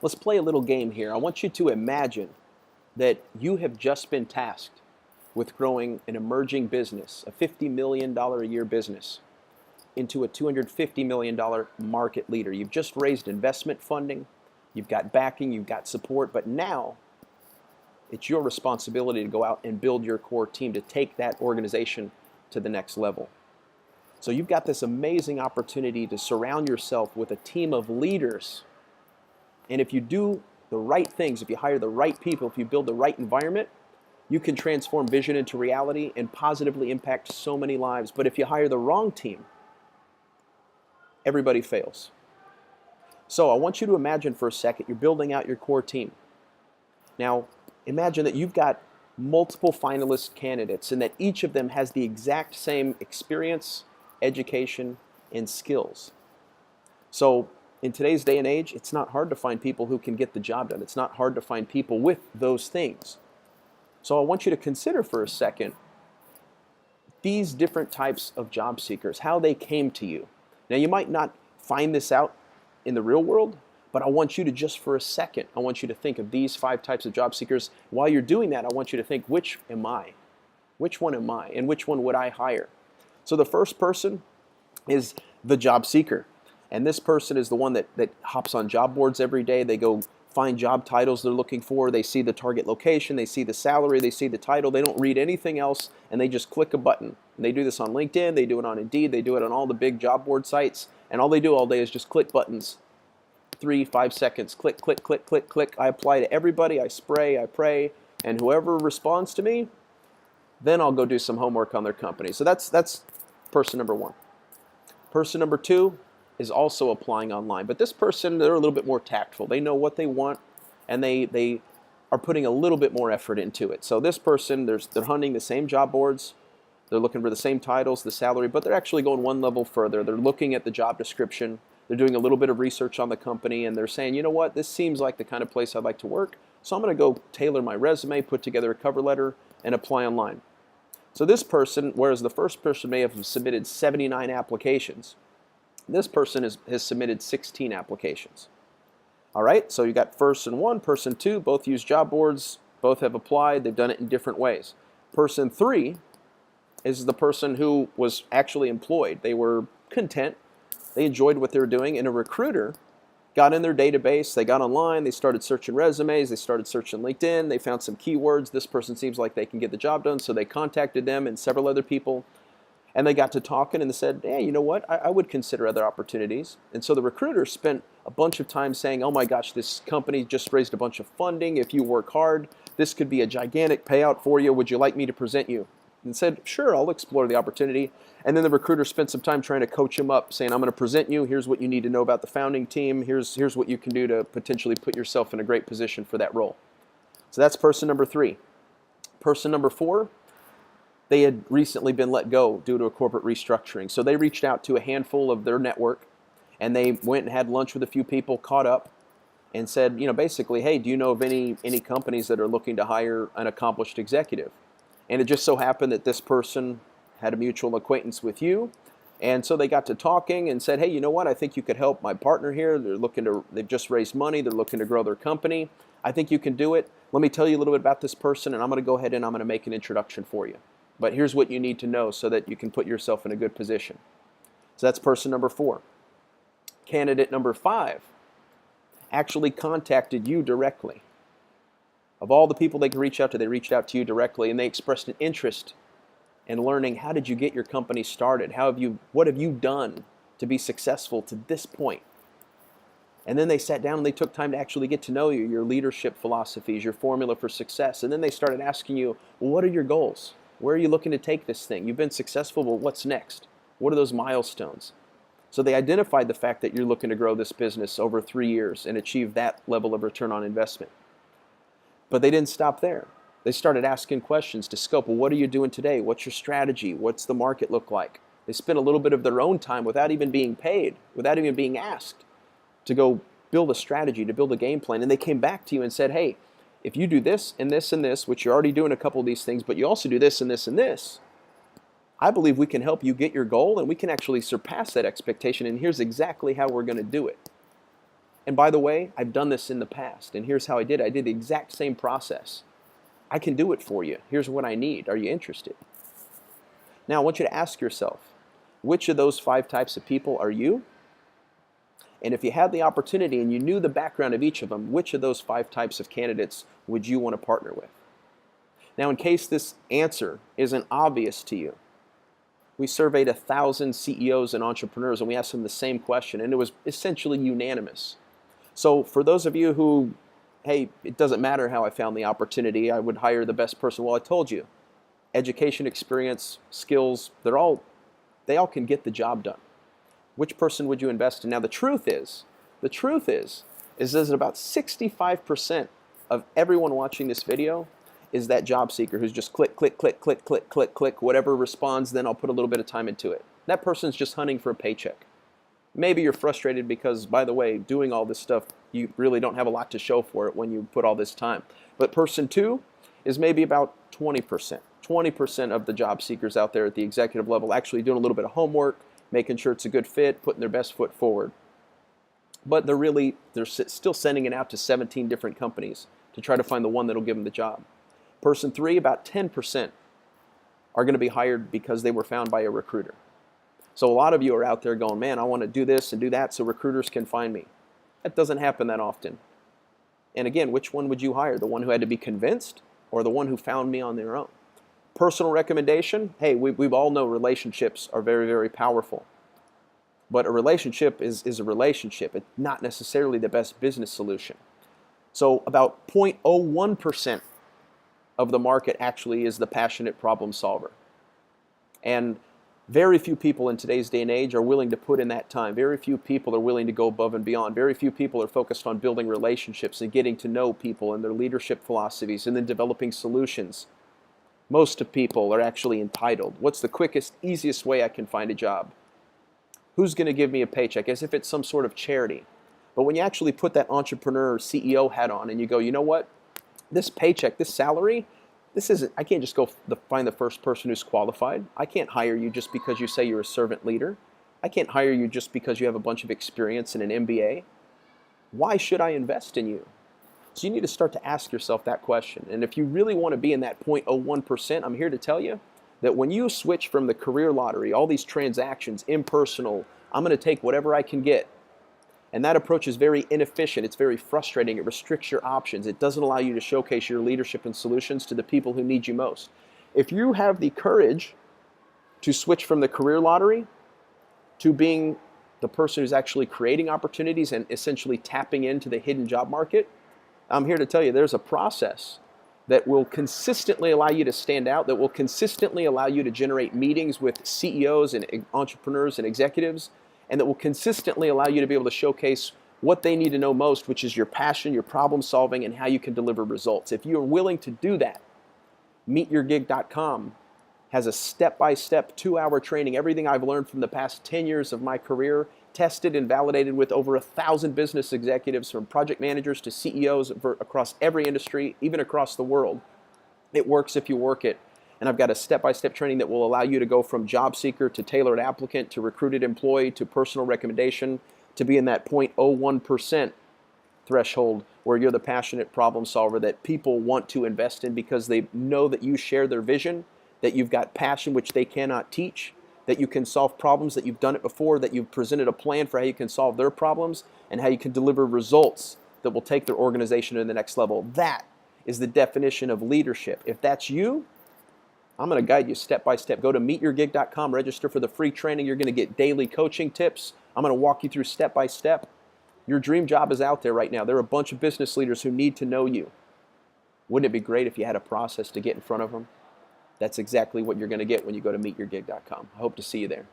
Let's play a little game here. I want you to imagine that you have just been tasked with growing an emerging business, a $50 million a year business, into a $250 million market leader. You've just raised investment funding, you've got backing, you've got support, but now it's your responsibility to go out and build your core team to take that organization to the next level. So you've got this amazing opportunity to surround yourself with a team of leaders. And if you do the right things, if you hire the right people, if you build the right environment, you can transform vision into reality and positively impact so many lives. But if you hire the wrong team, everybody fails. So I want you to imagine for a second, you're building out your core team. Now, imagine that you've got multiple finalist candidates and that each of them has the exact same experience, education, and skills. So in today's day and age, it's not hard to find people who can get the job done. It's not hard to find people with those things. So I want you to consider for a second these different types of job seekers, how they came to you. Now, you might not find this out in the real world, but I want you to just for a second, I want you to think of these 5 types of job seekers. While you're doing that, I want you to think, which am I? Which one am I? And which one would I hire? So the first person is the job seeker. And this person is the one that hops on job boards every day. They go find job titles they're looking for. They see the target location. They see the salary. They see the title. They don't read anything else, and they just click a button. And they do this on LinkedIn. They do it on Indeed. They do it on all the big job board sites. And all they do all day is just click buttons. 3, 5 seconds. Click, click, click, click, click. I apply to everybody. I spray. I pray. And whoever responds to me, then I'll go do some homework on their company. So that's person number 1. Person number 2 is also applying online. But this person, they're a little bit more tactful. They know what they want, and they are putting a little bit more effort into it. So this person, they're hunting the same job boards. They're looking for the same titles, the salary, but they're actually going one level further. They're looking at the job description. They're doing a little bit of research on the company, and they're saying, you know what, this seems like the kind of place I'd like to work. So I'm going to go tailor my resume, put together a cover letter, and apply online. So this person, whereas the first person may have submitted 79 applications, this person has submitted 16 applications. All right, so you got person 1, person 2, both use job boards, both have applied, they've done it in different ways. Person 3 is the person who was actually employed. They were content, they enjoyed what they were doing, and a recruiter got in their database, they got online, they started searching resumes, they started searching LinkedIn, they found some keywords, this person seems like they can get the job done, so they contacted them and several other people. And they got to talking and they said, hey, you know what, I would consider other opportunities. And so the recruiter spent a bunch of time saying, oh my gosh, this company just raised a bunch of funding. If you work hard, this could be a gigantic payout for you. Would you like me to present you? And said, sure, I'll explore the opportunity. And then the recruiter spent some time trying to coach him up, saying, I'm going to present you. Here's what you need to know about the founding team. Here's what you can do to potentially put yourself in a great position for that role. So that's person number 3. Person number 4, they had recently been let go due to a corporate restructuring. So they reached out to a handful of their network, and they went and had lunch with a few people, caught up, and said, you know, basically, hey, do you know of any companies that are looking to hire an accomplished executive? And it just so happened that this person had a mutual acquaintance with you. And so they got to talking and said, hey, you know what? I think you could help my partner here. They've just raised money. They're looking to grow their company. I think you can do it. Let me tell you a little bit about this person, and I'm going to go ahead and I'm going to make an introduction for you. But here's what you need to know so that you can put yourself in a good position. So that's person number 4. Candidate number 5 actually contacted you directly. Of all the people they could reach out to, they reached out to you directly, and they expressed an interest in learning, how did you get your company started? What have you done to be successful to this point? And then they sat down and they took time to actually get to know you, your leadership philosophies, your formula for success. And then they started asking you, well, what are your goals? Where are you looking to take this thing? You've been successful, but what's next? What are those milestones? So they identified the fact that you're looking to grow this business over 3 years and achieve that level of return on investment. But they didn't stop there. They started asking questions to scope, well, what are you doing today? What's your strategy? What's the market look like? They spent a little bit of their own time without even being paid, without even being asked, to go build a strategy, to build a game plan. And they came back to you and said, hey, if you do this and this and this, which you're already doing a couple of these things, but you also do this and this and this, I believe we can help you get your goal, and we can actually surpass that expectation, and here's exactly how we're going to do it. And by the way, I've done this in the past, and here's how I did it. I did the exact same process. I can do it for you. Here's what I need. Are you interested? Now, I want you to ask yourself, which of those 5 types of people are you? And if you had the opportunity and you knew the background of each of them, which of those 5 types of candidates would you want to partner with? Now, in case this answer isn't obvious to you, we surveyed 1,000 CEOs and entrepreneurs and we asked them the same question, and it was essentially unanimous. So for those of you who, hey, it doesn't matter how I found the opportunity, I would hire the best person. Well, I told you, education, experience, skills, they all can get the job done. Which person would you invest in? Now, the truth is that about 65% of everyone watching this video is that job seeker who's just click, click, click, click, click, click, click, whatever responds, then I'll put a little bit of time into it. That person's just hunting for a paycheck. Maybe you're frustrated because, by the way, doing all this stuff, you really don't have a lot to show for it when you put all this time. But person 2 is maybe about 20%. 20% of the job seekers out there at the executive level actually doing a little bit of homework, making sure it's a good fit, putting their best foot forward. But they're still sending it out to 17 different companies to try to find the one that'll give them the job. Person 3, about 10% are going to be hired because they were found by a recruiter. So a lot of you are out there going, man, I want to do this and do that so recruiters can find me. That doesn't happen that often. And again, which one would you hire? The one who had to be convinced or the one who found me on their own? Personal recommendation, hey, we all know relationships are very, very powerful. But a relationship is a relationship. It's not necessarily the best business solution. So about 0.01% of the market actually is the passionate problem solver. And very few people in today's day and age are willing to put in that time. Very few people are willing to go above and beyond. Very few people are focused on building relationships and getting to know people and their leadership philosophies and then developing solutions. Most of people are actually entitled. What's the quickest, easiest way I can find a job? Who's going to give me a paycheck? As if it's some sort of charity. But when you actually put that entrepreneur or CEO hat on and you go, you know what? This paycheck, this salary, I can't just go find the first person who's qualified. I can't hire you just because you say you're a servant leader. I can't hire you just because you have a bunch of experience and an MBA. Why should I invest in you? So you need to start to ask yourself that question. And if you really want to be in that 0.01%, I'm here to tell you that when you switch from the career lottery, all these transactions, impersonal, I'm going to take whatever I can get. And that approach is very inefficient. It's very frustrating. It restricts your options. It doesn't allow you to showcase your leadership and solutions to the people who need you most. If you have the courage to switch from the career lottery to being the person who's actually creating opportunities and essentially tapping into the hidden job market, I'm here to tell you there's a process that will consistently allow you to stand out, that will consistently allow you to generate meetings with CEOs and entrepreneurs and executives, and that will consistently allow you to be able to showcase what they need to know most, which is your passion, your problem solving, and how you can deliver results. If you are willing to do that, MeetYourGig.com has a step-by-step 2-hour training. Everything I've learned from the past 10 years of my career, tested and validated with over 1,000 business executives, from project managers to CEOs across every industry, even across the world. It works if you work it. And I've got a step-by-step training that will allow you to go from job seeker to tailored applicant to recruited employee to personal recommendation to be in that 0.01% threshold where you're the passionate problem solver that people want to invest in because they know that you share their vision, that you've got passion which they cannot teach, that you can solve problems, that you've done it before, that you've presented a plan for how you can solve their problems and how you can deliver results that will take their organization to the next level. That is the definition of leadership. If that's you, I'm going to guide you step by step. Go to MeetYourGig.com, register for the free training. You're going to get daily coaching tips. I'm going to walk you through step by step. Your dream job is out there right now. There are a bunch of business leaders who need to know you. Wouldn't it be great if you had a process to get in front of them? That's exactly what you're going to get when you go to MeetYourGig.com. I hope to see you there.